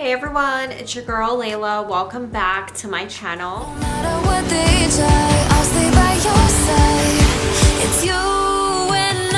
Hey everyone, it's your girl Layla. Welcome back to my channel. No matter what they try, I'll stay by your side. It's you and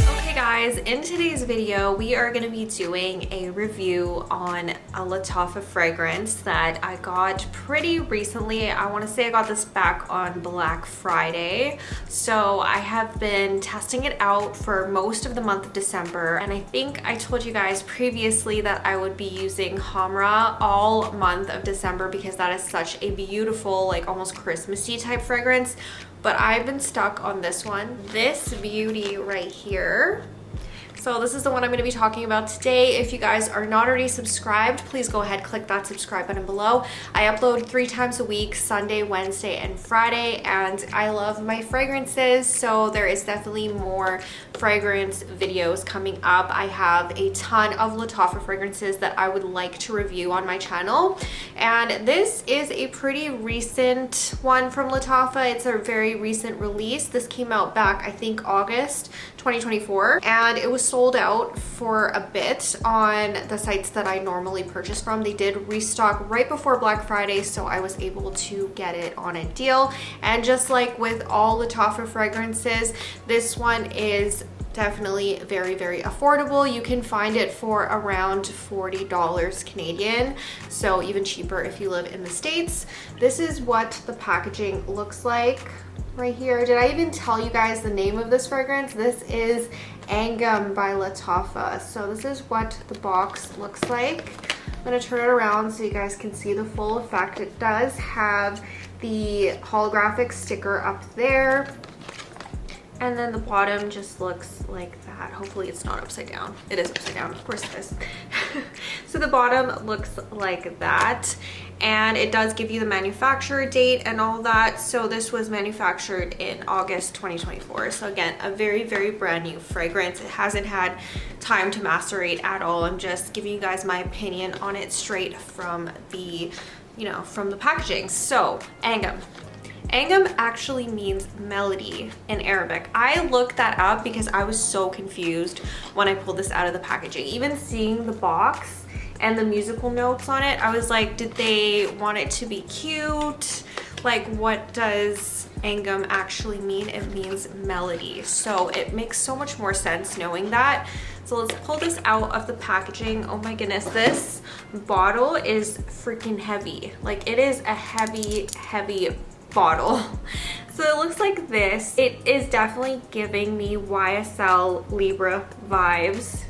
Okay guys, in today's video we are going to be doing a review on a Lattafa fragrance that I got pretty recently. I want to say I got this back on Black Friday. So I have been testing it out for most of the month of December, and I think I told you guys previously that I would be using Hamra all month of December because that is such a beautiful, like almost Christmassy type fragrance. But I've been stuck on this one, this beauty right here. So this is the one I'm going to be talking about today. If you guys are not already subscribed, please go ahead, click that subscribe button below. I upload 3 times a week, Sunday, Wednesday, and Friday, and I love my fragrances, so there is definitely more fragrance videos coming up. I have a ton of Lattafa fragrances that I would like to review on my channel, and this is a pretty recent one from Lattafa. It's a very recent release. This came out back, I think, August 2024, and it was sold out for a bit on the sites that I normally purchase from. They did restock right before Black Friday, so I was able to get it on a deal. And just like with all Lattafa fragrances, this one is definitely very, very affordable. You can find it for around $40 Canadian, so even cheaper if you live in the States. This is what the packaging looks like right here. Did I even tell you guys the name of this fragrance? This is Angham by Lattafa. So this is what the box looks like. I'm going to turn it around so you guys can see the full effect. It does have the holographic sticker up there, and then the bottom just looks like that. Hopefully it's not upside down. It is upside down, of course it is. So the bottom looks like that, and it does give you the manufacturer date and all that. So this was manufactured in August 2024. So again, a very, very brand new fragrance. It hasn't had time to macerate at all. I'm just giving you guys my opinion on it straight from the, from the packaging. So Angham. Angham actually means melody in Arabic. I looked that up because I was so confused when I pulled this out of the packaging. Even seeing the box and the musical notes on it, I was like, did they want it to be cute? Like, what does Angham actually mean? It means melody. So it makes so much more sense knowing that. So let's pull this out of the packaging. Oh my goodness, this bottle is freaking heavy. Like, it is a heavy, heavy bottle. So it looks like this. It is definitely giving me YSL Libra vibes.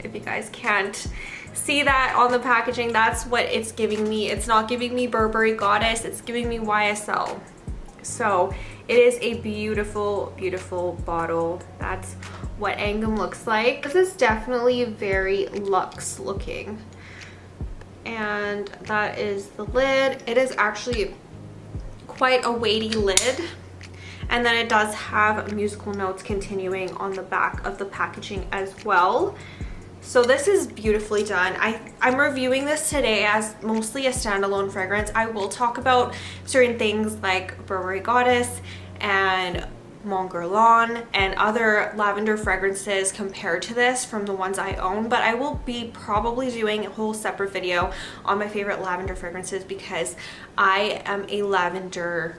If you guys can't see that on the packaging, that's what it's giving me. It's not giving me Burberry Goddess, it's giving me YSL. So it is a beautiful, beautiful bottle. That's what Angham looks like. This is definitely very luxe looking. And that is the lid. It is actually quite a weighty lid, and then it does have musical notes continuing on the back of the packaging as well. So this is beautifully done. I'm reviewing this today as mostly a standalone fragrance. I will talk about certain things like Burberry Goddess and Mon Guerlain and other lavender fragrances compared to this from the ones I own, but I will be probably doing a whole separate video on my favorite lavender fragrances because I am a lavender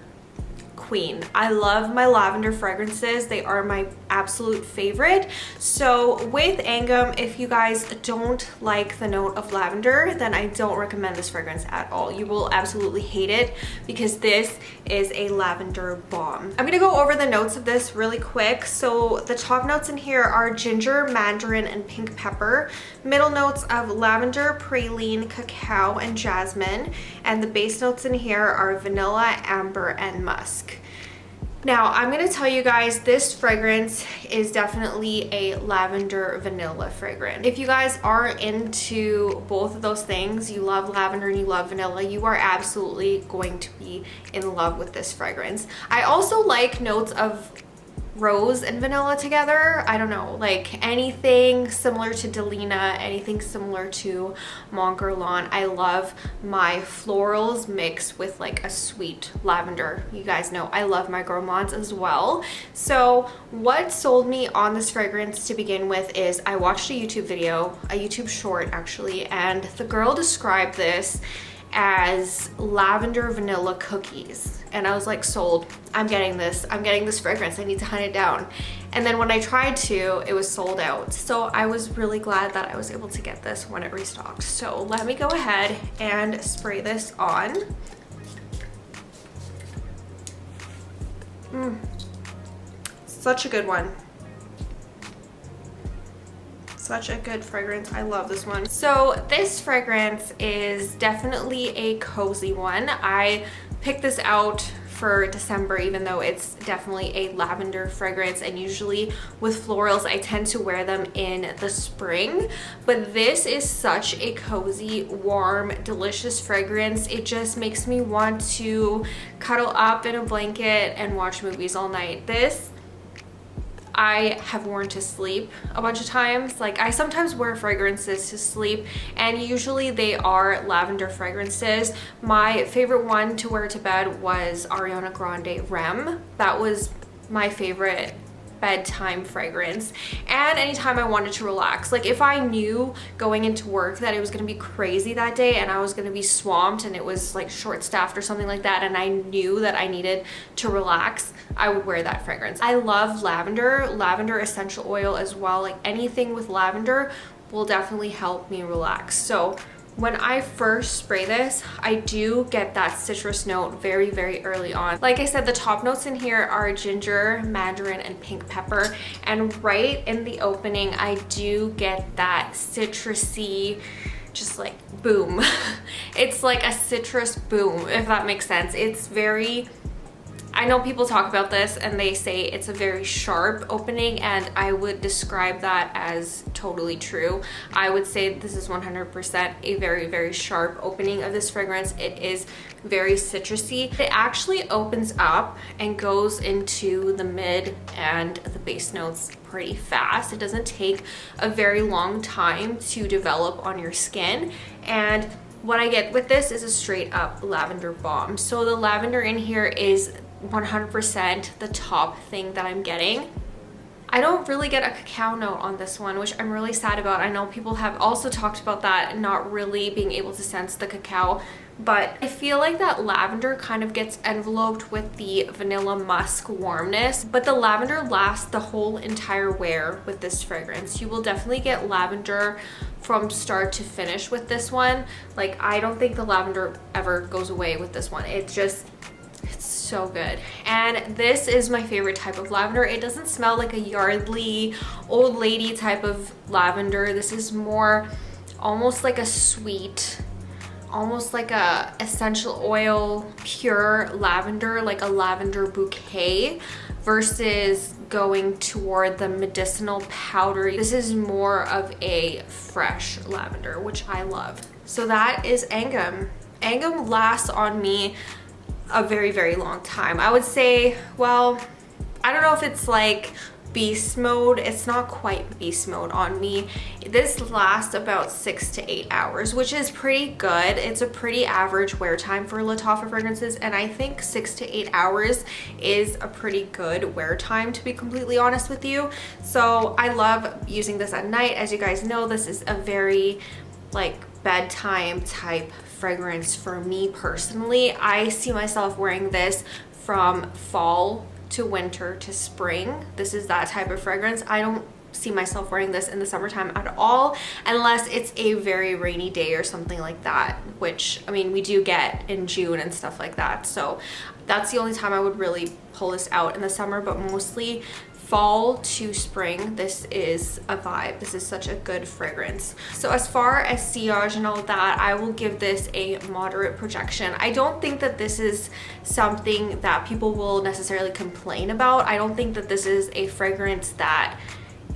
queen. I love my lavender fragrances. They are my absolute favorite. So with Angham, if you guys don't like the note of lavender, then I don't recommend this fragrance at all. You will absolutely hate it because this is a lavender bomb. I'm gonna go over the notes of this really quick. So the top notes in here are ginger, mandarin, and pink pepper. Middle notes of lavender, praline, cacao, and jasmine. And the base notes in here are vanilla, amber, and musk. Now, I'm going to tell you guys, this fragrance is definitely a lavender vanilla fragrance. If you guys are into both of those things, you love lavender and you love vanilla, you are absolutely going to be in love with this fragrance. I also like notes of rose and vanilla together. I don't know, like anything similar to Delina, anything similar to Mont Guerlain. I love my florals mixed with like a sweet lavender. You guys know I love my gourmands as well. So what sold me on this fragrance to begin with is I watched a YouTube video, a YouTube short actually, and the girl described this as lavender vanilla cookies, and I was like, sold. I'm getting this fragrance. I need to hunt it down. And then when I tried to, it was sold out. So I was really glad that I was able to get this when it restocked. So let me go ahead and spray this on. Such a good one. Such a good fragrance. I love this one. So this fragrance is definitely a cozy one. I picked this out for December, even though it's definitely a lavender fragrance, and usually with florals I tend to wear them in the spring, but this is such a cozy, warm, delicious fragrance. It just makes me want to cuddle up in a blanket and watch movies all night. This I have worn to sleep a bunch of times. Like, I sometimes wear fragrances to sleep, and usually they are lavender fragrances. My favorite one to wear to bed was Ariana Grande Rem. That was my favorite bedtime fragrance. And anytime I wanted to relax, like if I knew going into work that it was going to be crazy that day and I was going to be swamped and it was like short staffed or something like that, and I knew that I needed to relax, I would wear that fragrance. I love lavender essential oil as well. Like anything with lavender will definitely help me relax. So when I first spray this, I do get that citrus note very, very early on. Like I said, the top notes in here are ginger, mandarin, and pink pepper. And right in the opening, I do get that citrusy, just like boom. It's like a citrus boom, if that makes sense. It's very, I know people talk about this and they say it's a very sharp opening, and I would describe that as totally true. I would say this is 100% a very, very sharp opening of this fragrance. It is very citrusy. It actually opens up and goes into the mid and the base notes pretty fast. It doesn't take a very long time to develop on your skin, and what I get with this is a straight up lavender bomb. So the lavender in here is 100% the top thing that I'm getting. I don't really get a cacao note on this one, which I'm really sad about. I know people have also talked about that, not really being able to sense the cacao, but I feel like that lavender kind of gets enveloped with the vanilla musk warmness, but the lavender lasts the whole entire wear with this fragrance. You will definitely get lavender from start to finish with this one. Like, I don't think the lavender ever goes away with this one. It's so good. And this is my favorite type of lavender. It doesn't smell like a Yardley old lady type of lavender. This is more almost like a sweet, almost like a essential oil, pure lavender, like a lavender bouquet, versus going toward the medicinal powder. This is more of a fresh lavender, which I love. So that is Angham. Angham lasts on me a very, very long time. I would say, well, I don't know if it's like beast mode. It's not quite beast mode on me. This lasts about 6 to 8 hours, which is pretty good. It's a pretty average wear time for Lattafa fragrances, and I think 6 to 8 hours is a pretty good wear time, to be completely honest with you. So I love using this at night. As you guys know, this is a very like bedtime type fragrance for me personally. I see myself wearing this from fall to winter to spring. This is that type of fragrance. I don't see myself wearing this in the summertime at all, unless it's a very rainy day or something like that, which I mean we do get in June and stuff like that. So that's the only time I would really pull this out in the summer, but mostly fall to spring, this is a vibe. This is such a good fragrance. So as far as sillage and all that, I will give this a moderate projection. I don't think that this is something that people will necessarily complain about. I don't think that this is a fragrance that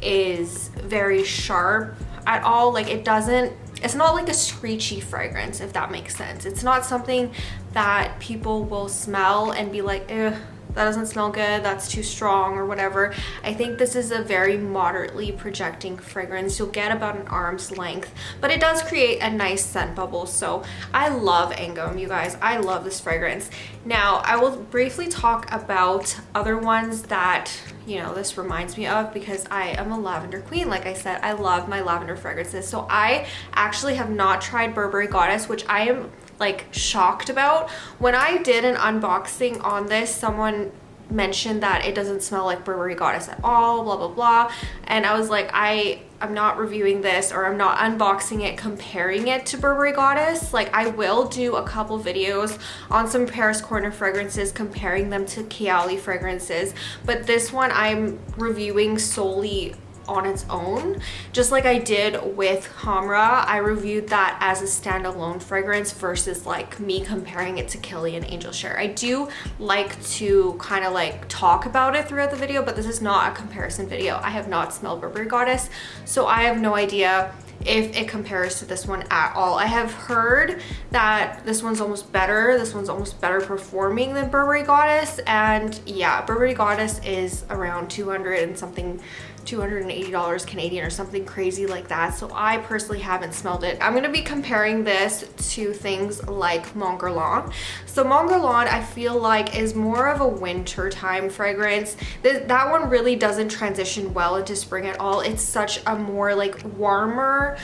is very sharp at all. Like it's not like a screechy fragrance, if that makes sense. It's not something that people will smell and be like, ugh, that doesn't smell good, that's too strong or whatever. I think this is a very moderately projecting fragrance. You'll get about an arm's length, but it does create a nice scent bubble. So I love Angham, you guys. I love this fragrance. Now I will briefly talk about other ones that, you know, this reminds me of, because I am a lavender queen. Like I said, I love my lavender fragrances. So I actually have not tried Burberry Goddess, which I am like shocked about. When I did an unboxing on this, someone mentioned that it doesn't smell like Burberry Goddess at all, blah blah blah, and I was like, I'm not reviewing this, or I'm not unboxing it comparing it to Burberry Goddess. Like, I will do a couple videos on some Paris Corner fragrances comparing them to Kayali fragrances, but this one I'm reviewing solely on its own, just like I did with Hamra. I reviewed that as a standalone fragrance versus like me comparing it to Kilian Angel Share. I do like to kind of like talk about it throughout the video, but this is not a comparison video. I have not smelled Burberry Goddess, so I have no idea if it compares to this one at all. I have heard that this one's almost better. This one's almost better performing than Burberry Goddess, and yeah, Burberry Goddess is around 200 and something, $280 Canadian or something crazy like that. So I personally haven't smelled it. I'm gonna be comparing this to things like Mont Guerlain. So Mont Guerlain, I feel like, is more of a winter time fragrance. That one really doesn't transition well into spring at all. It's such a more like warmer,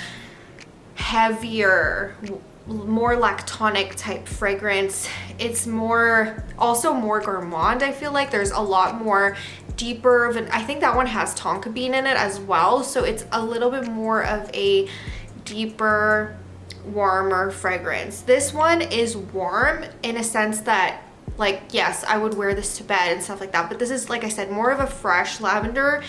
heavier, more lactonic type fragrance. It's more, also more gourmand. I feel like there's a lot more deeper, I think that one has tonka bean in it as well, so it's a little bit more of a deeper, warmer fragrance. This one is warm in a sense that, like, yes, I would wear this to bed and stuff like that, but this is, like I said, more of a fresh lavender.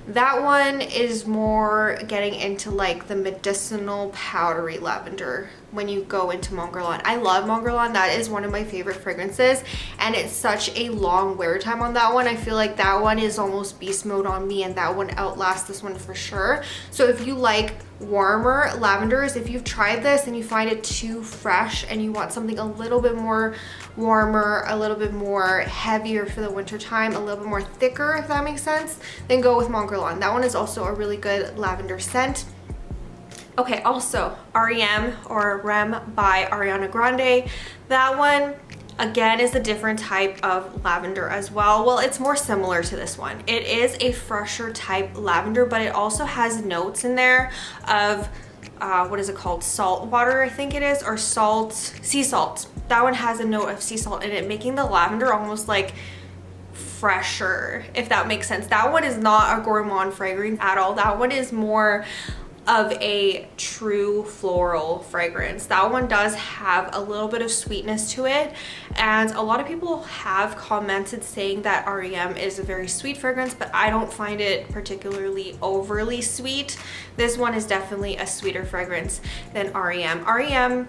That one is more getting into like the medicinal powdery lavender when you go into Mont Guerlain. I love Mont Guerlain. That is one of my favorite fragrances, and it's such a long wear time on that one. I feel like that one is almost beast mode on me, and that one outlasts this one for sure. So if you like warmer lavenders, if you've tried this and you find it too fresh and you want something a little bit more warmer, a little bit more heavier for the winter time, a little bit more thicker, if that makes sense, then go with Mont Guerlain. That one is also a really good lavender scent. Okay, also REM or Rem by Ariana Grande. That one again is a different type of lavender as well. Well, it's more similar to this one. It is a fresher type lavender, but it also has notes in there of what is it called? Salt water, I think it is, or salt, sea salt. That one has a note of sea salt in it, making the lavender almost like fresher, if that makes sense. That one is not a gourmand fragrance at all. That one is more of a true floral fragrance. That one does have a little bit of sweetness to it, and a lot of people have commented saying that REM is a very sweet fragrance, but I don't find it particularly overly sweet. This one is definitely a sweeter fragrance than REM. REM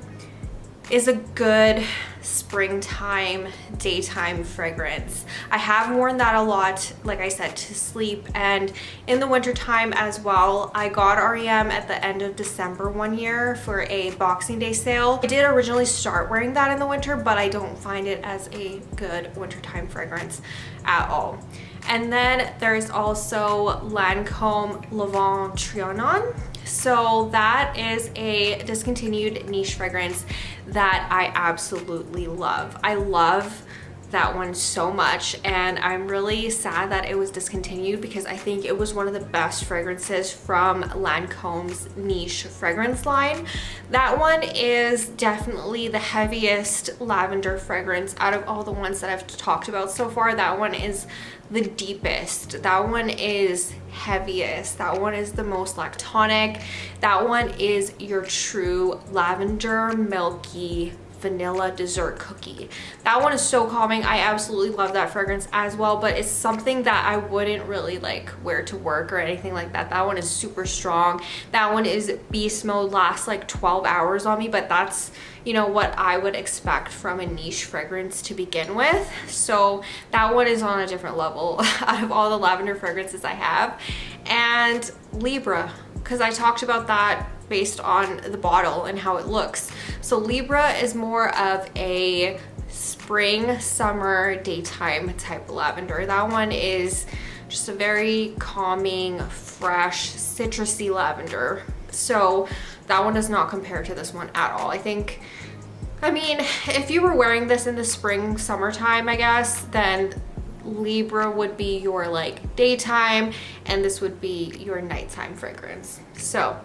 is a good springtime daytime fragrance. I have worn that a lot, like I said, to sleep, and in the winter time as well. I got REM at the end of December one year for a Boxing Day sale. I did originally start wearing that in the winter, but I don't find it as a good wintertime fragrance at all. And then there's also Lancome Le Vent Trianon. So that is a discontinued niche fragrance that I absolutely love. I love that one so much, and I'm really sad that it was discontinued because I think it was one of the best fragrances from Lancome's niche fragrance line. That one is definitely the heaviest lavender fragrance out of all the ones that I've talked about so far. That one is the deepest. That one is heaviest. That one is the most lactonic. That one is your true lavender milky vanilla dessert cookie. That one is so calming. I absolutely love that fragrance as well, but it's something that I wouldn't really like wear to work or anything like that. That one is super strong. That one is beast mode, lasts like 12 hours on me, but that's, you know, what I would expect from a niche fragrance to begin with. So that one is on a different level out of all the lavender fragrances I have. And Libra, because I talked about that based on the bottle and how it looks. So Libra is more of a spring, summer, daytime type lavender. That one is just a very calming, fresh, citrusy lavender. So that one does not compare to this one at all. I mean, if you were wearing this in the spring, summertime, I guess, then Libra would be your like daytime and this would be your nighttime fragrance. So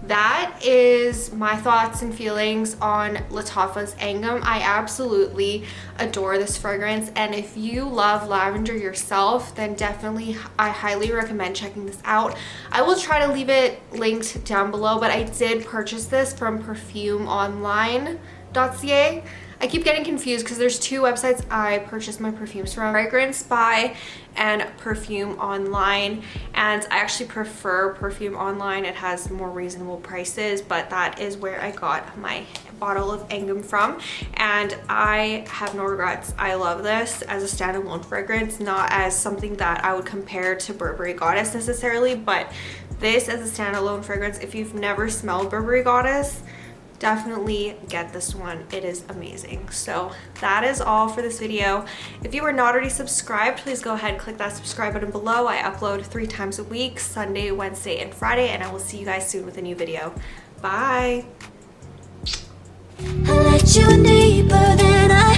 that is my thoughts and feelings on Lattafa's Angham. I absolutely adore this fragrance, and if you love lavender yourself, then definitely I highly recommend checking this out. I will try to leave it linked down below, but I did purchase this from perfumeonline.ca. I keep getting confused because there's two websites I purchased my perfumes from, Fragrance By and Perfume Online, and I actually prefer Perfume Online. It has more reasonable prices, but that is where I got my bottle of Angham from, and I have no regrets. I love this as a standalone fragrance, not as something that I would compare to Burberry Goddess necessarily, but this as a standalone fragrance, if you've never smelled Burberry Goddess, definitely get this one. It is amazing. So that is all for this video. If you are not already subscribed, please go ahead and click that subscribe button below. I upload 3 times a week, Sunday, Wednesday, and Friday, and I will see you guys soon with a new video. Bye. I let you deeper than I